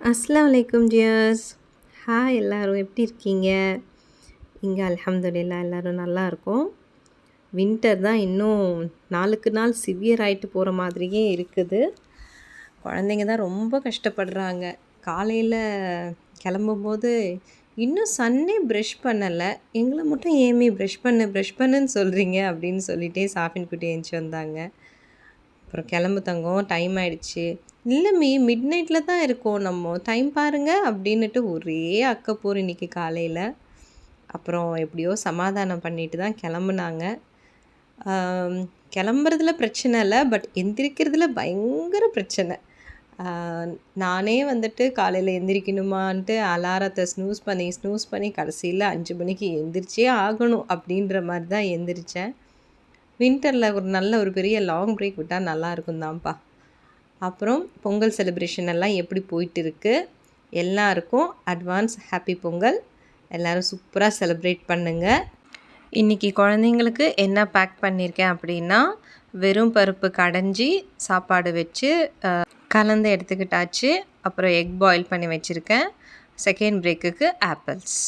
அஸ்ஸலாமு அலைக்கும் tears. Hi எல்லாரும் எப்படி இருக்கீங்க? இங்க அல்ஹம்துலில்லாஹ் எல்லாரும் நல்லா இருக்கோம். வின்டர் தான் இன்னும் நாளுக்கு நாள் சிவியர் ஆயிட்டு போற மாதிரியே இருக்குது. குழந்தைங்க தான் ரொம்ப கஷ்டப்படுறாங்க. காலையில கிளம்பும்போது, "இன்னும் சன்னே பிரஷ் பண்ணல. எங்கள மட்டும் ஏம்மி பிரஷ் பண்ணுன்னு சொல்றீங்க?" அப்படின்னு சொல்லிட்டே சாஃபின் குட்டி எந்திச்சு வந்தாங்க. அப்புறம் கிளம்பு தங்கம் டைம் ஆயிடுச்சு. இல்ல மிட் நைட்ல தான் இருக்கோம் நம்ம. டைம் பாருங்க அப்படின்னுட்டு ஒரே அக்கப்போர் இன்னைக்கு காலையில. அப்புறம் எப்படியோ சமாதானம் பண்ணிட்டு தான் கிளம்புனாங்க. ஆம், கிளம்புறதுல பிரச்சனை இல்ல. பட் எந்திரிக்கிறதுல பயங்கர பிரச்சனை. ஆ, நானே வந்துட்டு காலையில எந்திரிக்கணுமான்ட்டு அலாரத்த ஸ்னூஸ் பண்ணி கடைசியில 5 மணிக்கு எந்திரிச்சே ஆகணும் அப்படின்ற மாரி தான் எந்திரிச்சேன். வின்டர்ல ஒரு பெரிய லாங் பிரேக் விட்டா நல்லாயிருக்கும் தான்ப்பா. அப்புறம் பொங்கல் செலிப்ரேஷன் எல்லாம் எப்படி போயிட்டு இருக்கு? எல்லாருக்கும் அட்வான்ஸ் ஹேப்பி பொங்கல். எல்லாரும் சூப்பரா செலிப்ரேட் பண்ணுங்க. இன்னைக்கு குழந்தைங்களுக்கு என்ன பேக் பண்ணியிருக்கேன் அப்படின்னா, வெறும் பருப்பு கடைஞ்சி சாப்பாடு வச்சு கலந்து எடுத்துக்கிட்டாச்சு. அப்புறம் எக் பாயில் பண்ணி வச்சுருக்கேன். செகண்ட் பிரேக்குக்கு ஆப்பிள்ஸ்.